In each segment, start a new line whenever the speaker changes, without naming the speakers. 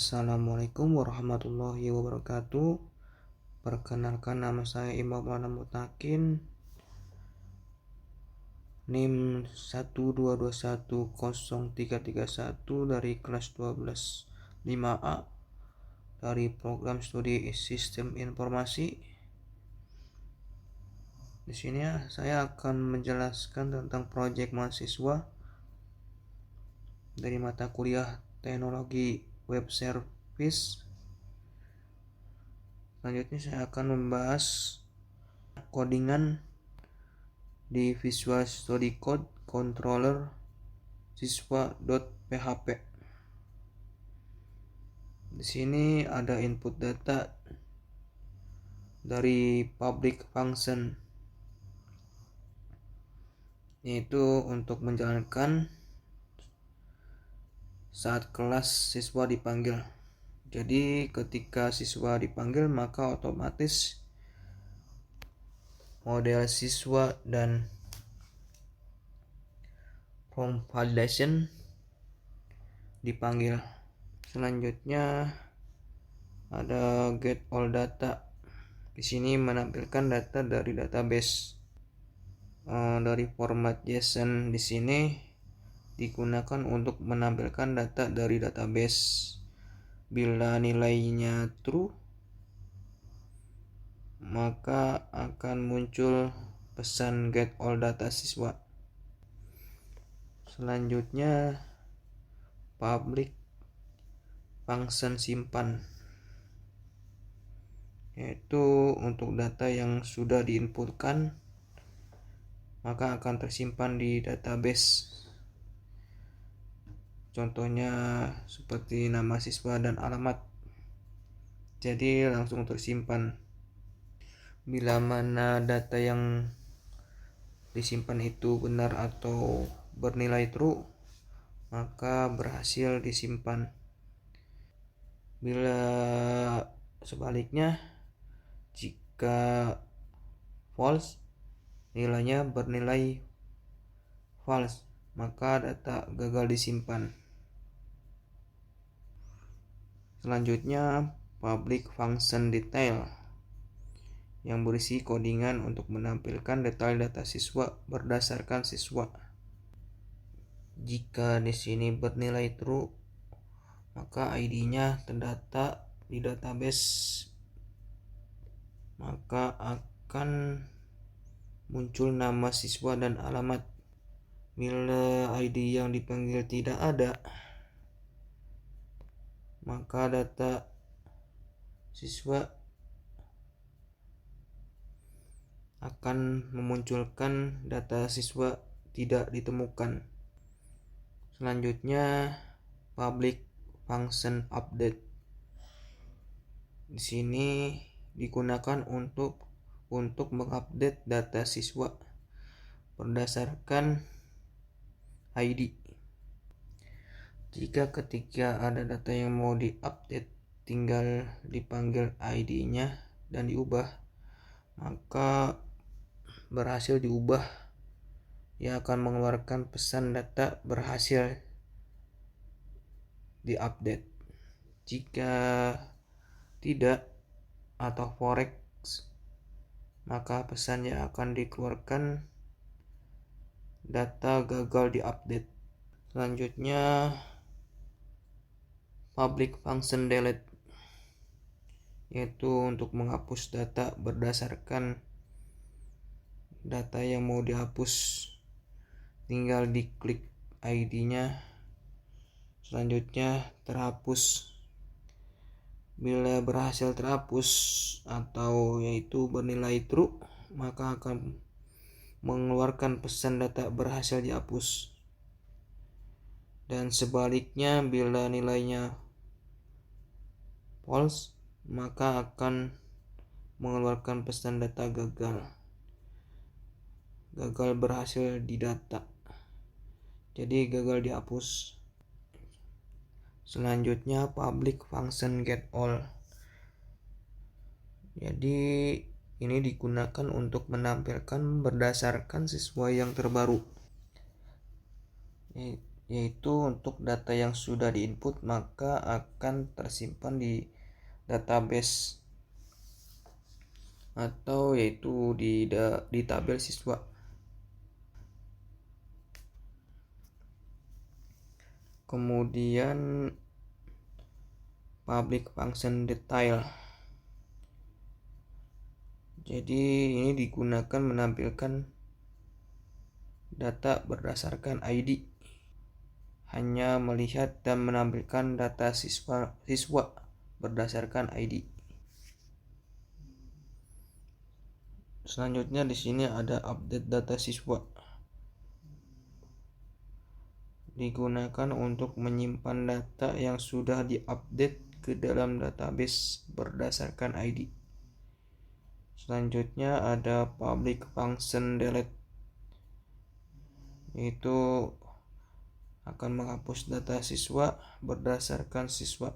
Assalamualaikum warahmatullahi wabarakatuh. Perkenalkan, nama saya Imam Maulana Mutakin, NIM 122103331 dari kelas 12 5A dari program studi Sistem Informasi. Di sini saya akan menjelaskan tentang proyek mahasiswa dari mata kuliah Teknologi Web Service. Selanjutnya saya akan membahas codingan di Visual Studio Code Controller siswa.php. Di sini ada input data dari public function, yaitu untuk menjalankan saat kelas siswa dipanggil. Jadi ketika siswa dipanggil, maka otomatis model siswa dan form validation dipanggil. Selanjutnya ada get all data. Di sini menampilkan data dari database dari format JSON. Di sini digunakan untuk menampilkan data dari database. Bila nilainya true, maka akan muncul pesan get all data siswa. Selanjutnya public function simpan, yaitu untuk data yang sudah diinputkan maka akan tersimpan di database. Contohnya seperti nama siswa dan alamat, jadi langsung tersimpan. Bila mana data yang disimpan itu benar atau bernilai true, maka berhasil disimpan. Bila sebaliknya, jika false, nilainya bernilai false, maka data gagal disimpan. Selanjutnya public function detail, yang berisi codingan untuk menampilkan detail data siswa berdasarkan siswa. Jika di sini bernilai true, maka ID-nya terdata di database, maka akan muncul nama siswa dan alamat. Bila ID yang dipanggil tidak ada, maka data siswa akan memunculkan data siswa tidak ditemukan. Selanjutnya public function update. Di sini digunakan untuk mengupdate data siswa berdasarkan ID. Jika ketika ada data yang mau diupdate, tinggal dipanggil ID-nya dan diubah, maka berhasil diubah, ia akan mengeluarkan pesan data berhasil diupdate. Jika tidak atau forex, maka pesannya akan dikeluarkan data gagal diupdate. Selanjutnya public function delete, yaitu untuk menghapus data berdasarkan data yang mau dihapus, tinggal diklik ID-nya, selanjutnya terhapus. Bila berhasil terhapus atau yaitu bernilai true, maka akan mengeluarkan pesan data berhasil dihapus. Dan sebaliknya, bila nilainya false, maka akan mengeluarkan pesan data gagal berhasil didata, jadi gagal dihapus. Selanjutnya public function get all, jadi ini digunakan untuk menampilkan berdasarkan siswa yang terbaru, yaitu untuk data yang sudah diinput maka akan tersimpan di database atau yaitu di tabel siswa. Kemudian public function detail. Jadi ini digunakan menampilkan data berdasarkan ID. Hanya melihat dan menampilkan data siswa berdasarkan ID. Selanjutnya di sini ada update data siswa. Digunakan untuk menyimpan data yang sudah diupdate ke dalam database berdasarkan ID. Selanjutnya ada public function delete, yaitu akan menghapus data siswa berdasarkan siswa.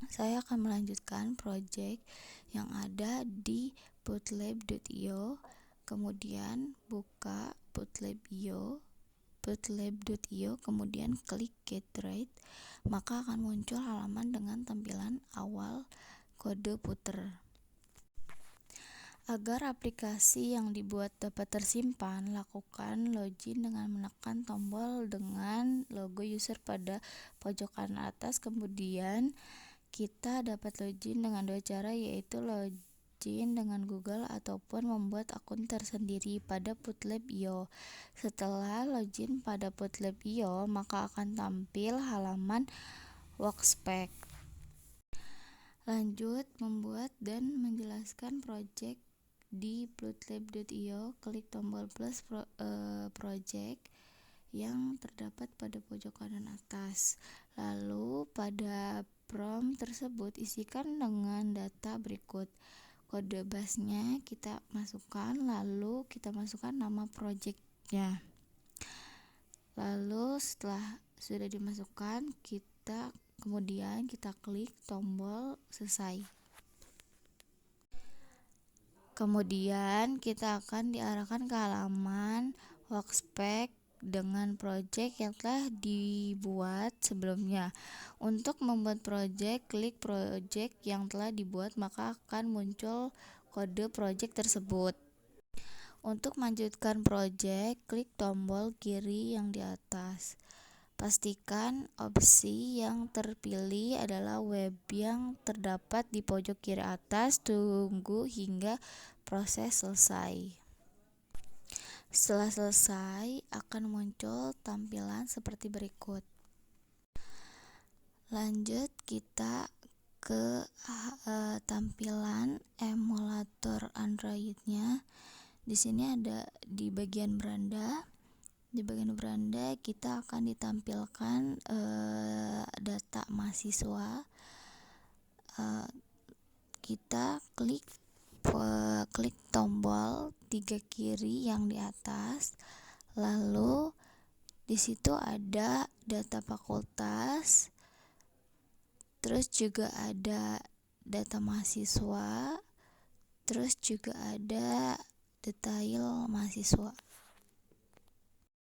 Saya akan melanjutkan project yang ada di putlab.io, kemudian buka putlab.io, kemudian klik get right, maka akan muncul halaman dengan tampilan awal kode puter. Agar aplikasi yang dibuat dapat tersimpan, lakukan login dengan menekan tombol dengan logo user pada pojok kanan atas. Kemudian kita dapat login dengan dua cara, yaitu login dengan Google ataupun membuat akun tersendiri pada putlab.io. Setelah login pada putlab.io, maka akan tampil halaman workspace. Lanjut membuat dan menjelaskan project di putlab.io. Klik tombol plus project yang terdapat pada pojok kanan atas. Lalu pada prompt tersebut isikan dengan data berikut. Kode busnya kita masukkan, lalu kita masukkan nama projectnya. Lalu setelah sudah dimasukkan, kemudian kita klik tombol selesai. Kemudian kita akan diarahkan ke halaman workspace dengan project yang telah dibuat sebelumnya. Untuk membuat project, klik project yang telah dibuat, maka akan muncul kode project tersebut. Untuk melanjutkan project, klik tombol kiri yang di atas. Pastikan opsi yang terpilih adalah web yang terdapat di pojok kiri atas. Tunggu hingga proses selesai. Setelah selesai, akan muncul tampilan seperti berikut. Lanjut kita ke tampilan emulator Android-nya. Di sini ada di bagian beranda. Di bagian beranda kita akan ditampilkan data mahasiswa. Kita klik tombol 3 kiri yang di atas. Lalu di situ ada data fakultas. Terus juga ada data mahasiswa. Terus juga ada detail mahasiswa.